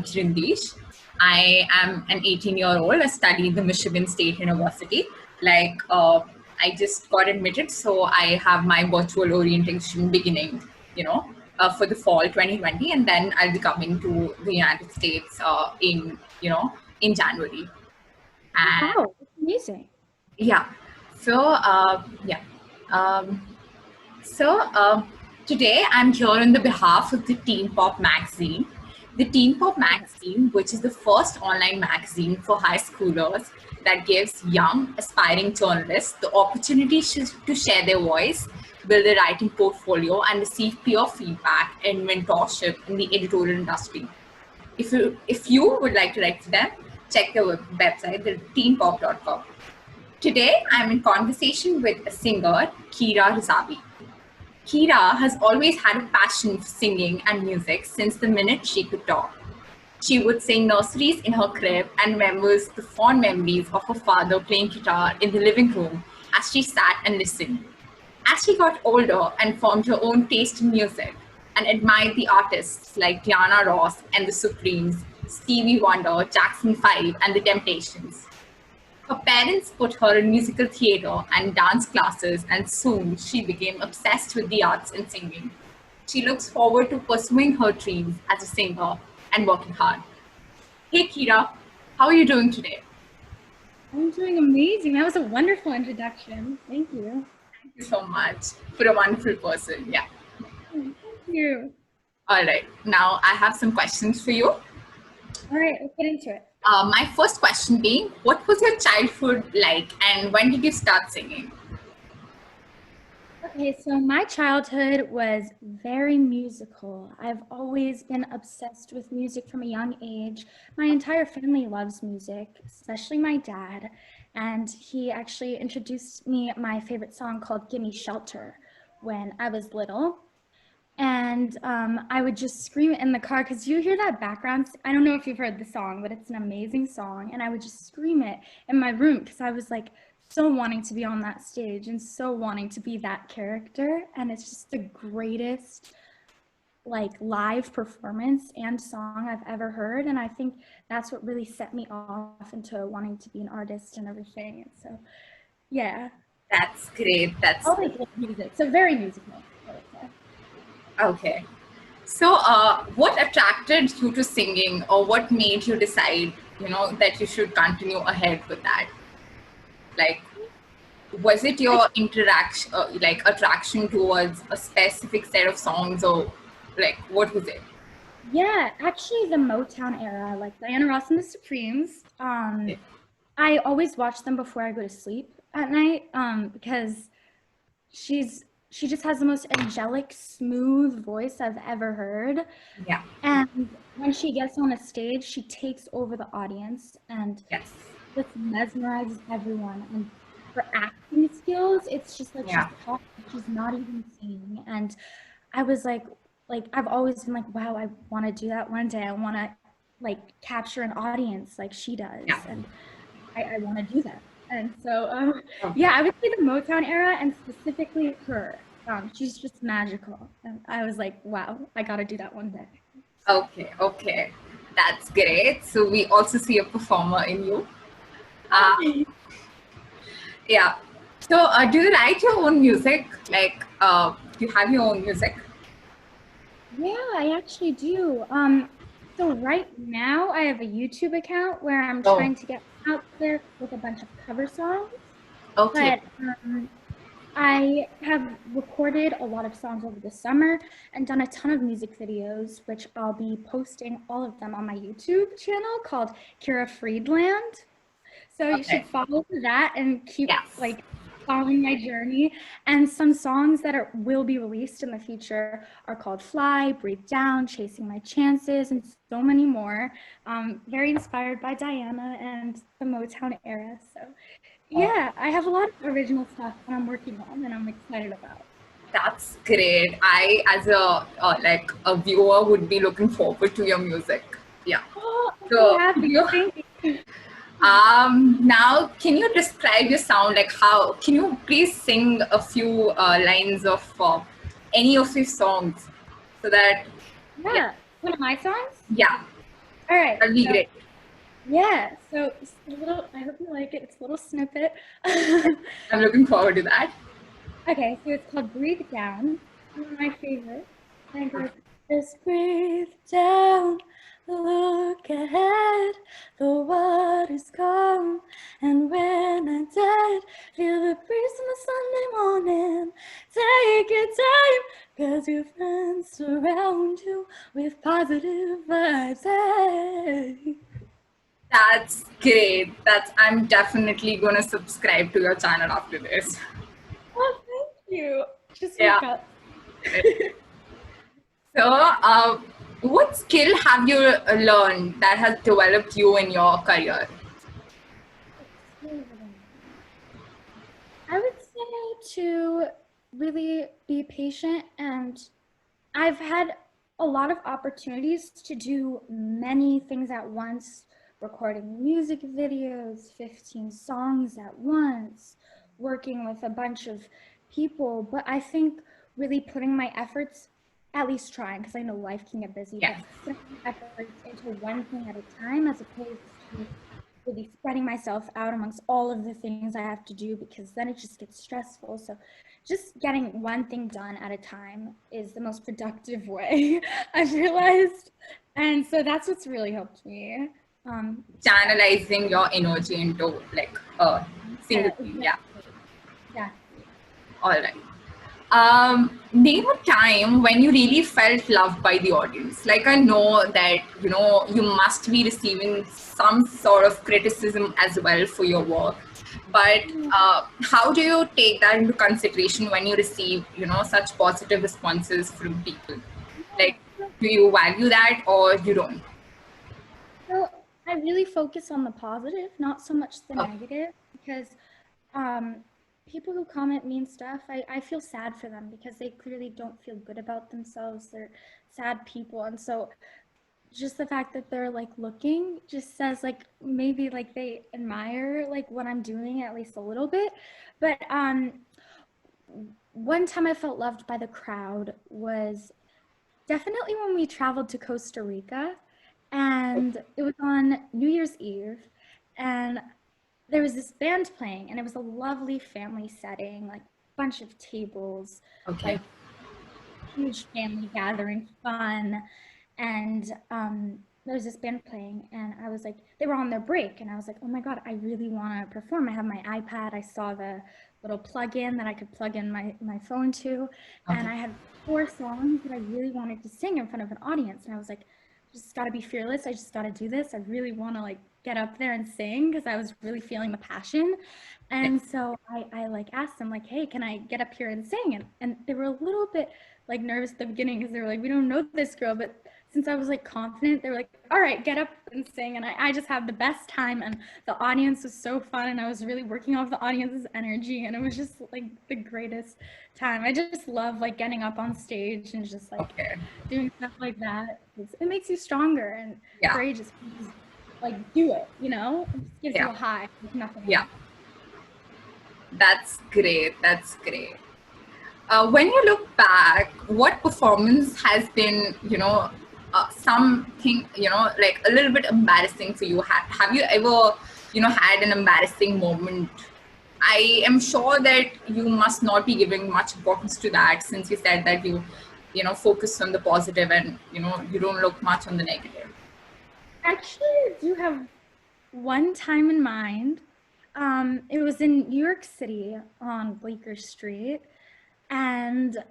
Jirindesh. I am an 18-year-old. I study in the Michigan State University. I just got admitted, so I have my virtual orientation beginning, for the fall 2020, and then I'll be coming to the United States in January. And Wow, that's amazing. yeah, so yeah, um, so today I'm here on the behalf of the Teen Pop magazine. The Teen Pop magazine, which is the first online magazine for high schoolers that gives young, aspiring journalists the opportunity to share their voice, build a writing portfolio, and receive peer feedback and mentorship in the editorial industry. If you would like to write for them, check their website, the teenpop.com. Today, I'm in conversation with a singer, Kira Rizavi. Kira has always had a passion for singing and music since the minute she could talk. She would sing nurseries in her crib and remembers the fond memories of her father playing guitar in the living room as she sat and listened. As she got older and formed her own taste in music and admired the artists like Diana Ross and the Supremes, Stevie Wonder, Jackson 5, and the Temptations. Her parents put her in musical theater and dance classes, and soon she became obsessed with the arts and singing. She looks forward to pursuing her dreams as a singer and working hard. Hey Kira, how are you doing today? I'm doing amazing. That was a wonderful introduction. Thank you. Thank you so much for a wonderful person. Yeah. Thank you. All right. Now I have some questions for you. All right, let's get into it. My first question being, what was your childhood like and when did you start singing? Okay, so my childhood was very musical. I've always been obsessed with music from a young age. My entire family loves music, especially my dad. And he actually introduced me my favorite song called Gimme Shelter when I was little. And I would just scream it in the car because you hear that background. I don't know if you've heard the song, but it's an amazing song. And I would just scream it in my room because I was like so wanting to be on that stage and so wanting to be that character. And it's just the greatest like live performance and song I've ever heard. And I think that's what really set me off into wanting to be an artist and everything. And so, yeah. That's great. That's always love music. So very musical. Okay. So what attracted you to singing, or what made you decide, that you should continue ahead with that? Like, was it your attraction towards a specific set of songs, or like, what was it? Yeah, actually the Motown era, like Diana Ross and the Supremes. I always watch them before I go to sleep at night because she just has the most angelic, smooth voice I've ever heard. Yeah. And when she gets on a stage, she takes over the audience and yes. just mesmerizes everyone. And her acting skills, it's just like she's talking, she's not even singing. And I was like I've always been like, wow, I want to do that one day. I want to like capture an audience like she does. Yeah. And I want to do that. And so, yeah, I would say the Motown era and specifically her. She's just magical. And I was like, wow, I got to do that one day. Okay. That's great. So we also see a performer in you. Yeah. So do you write your own music? Like, do you have your own music? Yeah, I actually do. So right now I have a YouTube account where I'm trying to get out there with a bunch of cover songs. Okay. But I have recorded a lot of songs over the summer and done a ton of music videos, which I'll be posting all of them on my YouTube channel called Kira Friedland. So you should follow that and keep like following my journey. And some songs that will be released in the future are called Fly, Breathe Down, Chasing My Chances, and so many more. Very inspired by Diana and the Motown era. So yeah, I have a lot of original stuff that I'm working on and I'm excited about. That's great. I, as a viewer, would be looking forward to your music. Yeah. Oh, so happy. Thank you. Now, can you describe your sound? Like, how can you please sing a few lines of any of your songs, so that one of my songs? Yeah. All right. That'll be So great. yeah. So it's a little. I hope you like it. It's a little snippet. I'm looking forward to that. Okay. So it's called "Breathe Down." One of my favorites. And it goes, just breathe down, look ahead, the water's calm, and when I'm dead, feel the breeze on the Sunday morning. Take your time, cause your friends surround you with positive vibes. Hey. That's great. I'm definitely gonna subscribe to your channel after this. Oh, thank you. Just Yeah. woke up. So, what skill have you learned that has developed you in your career? I would say to really be patient, and I've had a lot of opportunities to do many things at once, recording music videos, 15 songs at once, working with a bunch of people. But I think really putting my efforts, at least trying, because I know life can get busy, Yeah. but putting my efforts into one thing at a time as opposed to really spreading myself out amongst all of the things I have to do, because then it just gets stressful. So just getting one thing done at a time is the most productive way I've realized. And so that's what's really helped me. Channelizing your energy into like a single Yeah, thing. Yeah. exactly. All right. Name a time when you really felt loved by the audience. Like I know that you must be receiving some sort of criticism as well for your work, but how do you take that into consideration when you receive such positive responses from people? Like, do you value that or you don't? So I really focus on the positive, not so much the Oh, negative, because um, people who comment mean stuff, I feel sad for them because they clearly don't feel good about themselves. They're sad people. And so just the fact that they're like looking just says like maybe like they admire like what I'm doing at least a little bit. But one time I felt loved by the crowd was definitely when we traveled to Costa Rica, and it was on New Year's Eve, and there was this band playing, and it was a lovely family setting, like a bunch of tables, okay. like huge family gathering, fun. And there was this band playing, and I was like, they were on their break, and I was like, oh my God, I really want to perform. I have my iPad. I saw the little plug-in that I could plug in my phone to, and Okay. I had 4 songs that I really wanted to sing in front of an audience. And I was like, just got to be fearless. I just got to do this. I really want to like get up there and sing because I was really feeling the passion. And so I like asked them like, hey, can I get up here and sing? And they were a little bit like nervous at the beginning because they were like, we don't know this girl. But since I was like confident, they were like, all right, get up and sing. And I just had the best time, and the audience was so fun, and I was really working off the audience's energy, and it was just like the greatest time. I just love like getting up on stage and just like Okay. doing stuff like that. It makes you stronger and Yeah. courageous. Like do it, it just gives you Yeah. a high like nothing Yeah. else. That's great. That's great. When you look back, what performance has been, something, like a little bit embarrassing for you? Have you ever, had an embarrassing moment? I am sure that you must not be giving much importance to that, since you said that focus on the positive and, you don't look much on the negative. Actually, I do have one time in mind. It was in New York City on Bleecker Street, and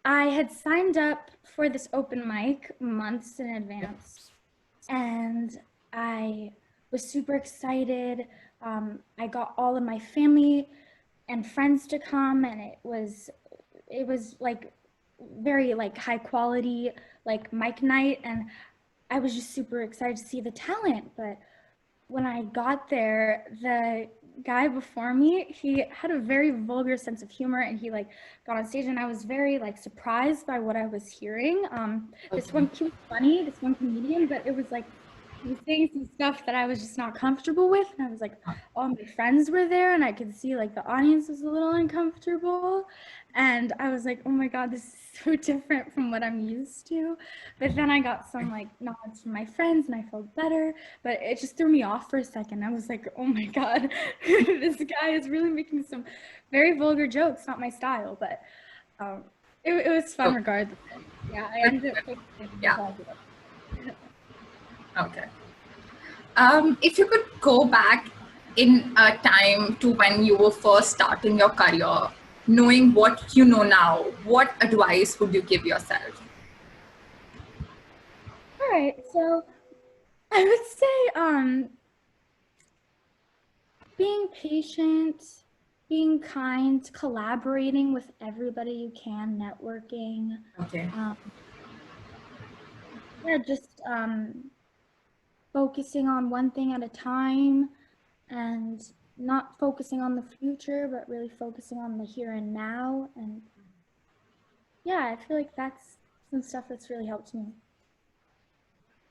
I had signed up for this open mic months in advance, and I was super excited. I got all of my family and friends to come, and it was like very like high quality like mic night, and I was just super excited to see the talent. But when I got there, the guy before me, he had a very vulgar sense of humor, and he like got on stage, and I was very like surprised by what I was hearing. This Okay. one, he was funny, this one comedian, but it was like was saying some stuff that I was just not comfortable with. And I was like, all my friends were there and I could see like the audience was a little uncomfortable. And I was like, oh my God, this is so different from what I'm used to. But then I got some like nods from my friends and I felt better. But it just threw me off for a second. I was like, oh my God, this guy is really making some very vulgar jokes, not my style. But it was fun Oh, regardless. Yeah, I ended up fixing yeah. it. Okay. If you could go back in a time to when you were first starting your career, knowing what you know now, what advice would you give yourself? All right, so I would say being patient, being kind, collaborating with everybody you can, networking. Okay. Um, yeah, just focusing on one thing at a time and not focusing on the future, but really focusing on the here and now. And yeah, I feel like that's some stuff that's really helped me.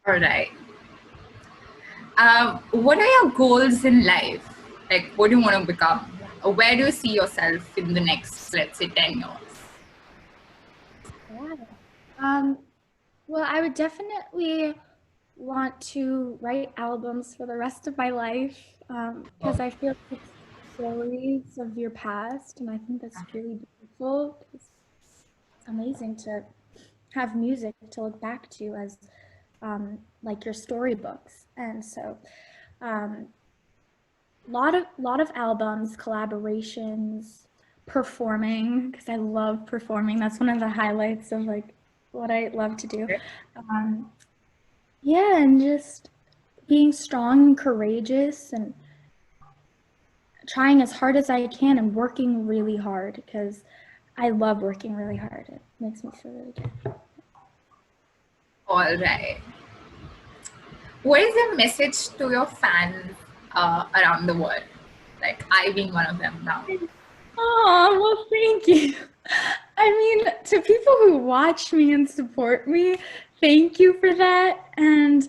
All right. What are your goals in life? Like, what do you want to become? Or where do you see yourself in the next, let's say, 10 years? Yeah. Well, I would definitely want to write albums for the rest of my life because I feel like it's stories of your past, and I think that's really beautiful. It's amazing to have music to look back to as like your storybooks, and so um, lot of albums, collaborations, performing because I love performing. That's one of the highlights of like what I love to do. Um, yeah, and just being strong and courageous and trying as hard as I can and working really hard because I love working really hard. It makes me feel really good. All right. What is your message to your fans around the world? Like, I being one of them now. Oh, well, thank you. I mean, to people who watch me and support me, thank you for that. And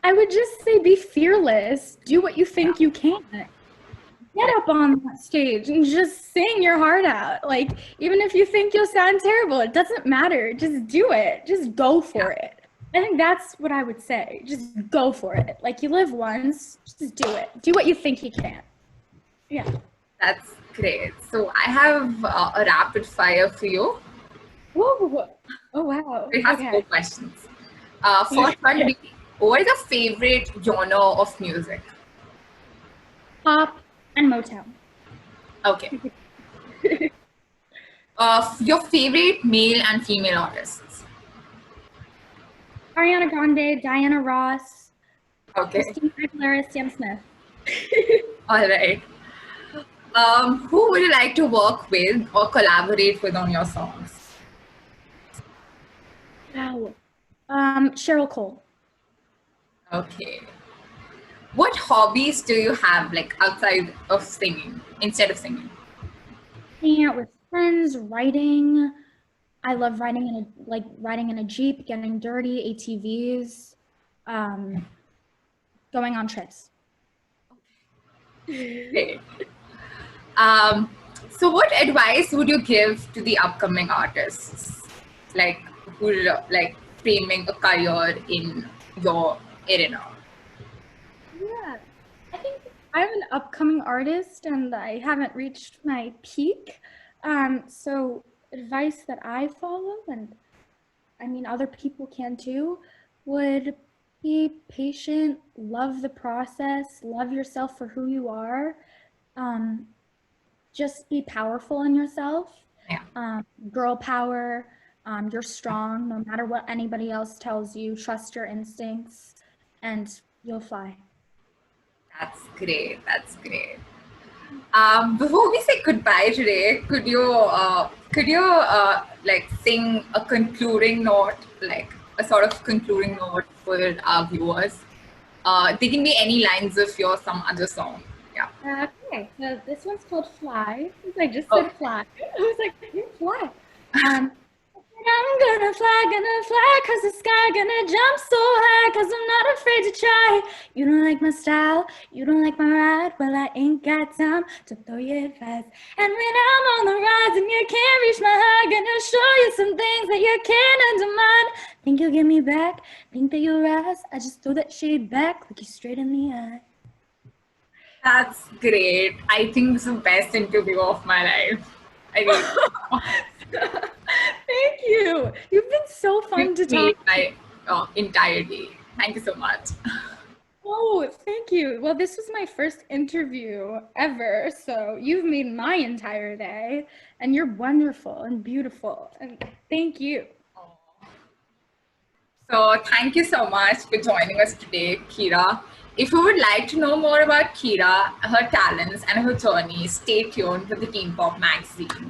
I would just say be fearless. Do what you think you can. Get up on that stage and just sing your heart out. Like, even if you think you'll sound terrible, it doesn't matter. Just do it. Just go for it. I think that's what I would say. Just go for it. Like, you live once, just do it. Do what you think you can. Yeah. That's great. So I have a rapid fire for you. Whoa. Oh, wow. It has four Okay. questions. First one, what is your favorite genre of music? Pop and Motown. Okay. Your favorite male and female artists? Ariana Grande, Diana Ross, Okay. Christina Aguilera, Sam Smith. All right. Who would you like to work with or collaborate with on your songs? Wow. Cheryl Cole. Okay. What hobbies do you have, like outside of singing, instead of singing? Hanging out with friends, writing. I love riding in a Jeep, getting dirty, ATVs, going on trips. Okay. So what advice would you give to the upcoming artists, like who like framing a career in your arena? Yeah, I think I'm an upcoming artist and I haven't reached my peak. So advice that I follow, and I mean other people can too, would be patient, love the process, love yourself for who you are. Just be powerful in yourself. Yeah. Girl power. You're strong no matter what anybody else tells you. Trust your instincts and you'll fly. That's great. That's great. Before we say goodbye today, could you like sing a concluding note, like a sort of concluding note for our viewers? They can be any lines of your some other song. Yeah. Okay, so this one's called Fly. Since I just Oh, said fly, I was like, "You fly." I'm gonna fly, cause the sky gonna jump so high, cause I'm not afraid to try. You don't like my style, you don't like my ride, well I ain't got time to throw you advice. And when I'm on the rise and you can't reach my high, gonna show you some things that you can't undermine. Think you'll get me back, think that you'll rise, I just throw that shade back, look you straight in the eye. That's great. I think this is the best interview of my life. I really Thank you. You've been so fun to talk to. my entire day. Thank you so much. Oh, thank you. Well, this was my first interview ever, so you've made my entire day, and you're wonderful and beautiful, and thank you. So thank you so much for joining us today, Kira. If you would like to know more about Kira, her talents, and her journey, stay tuned with the Teen Pop magazine.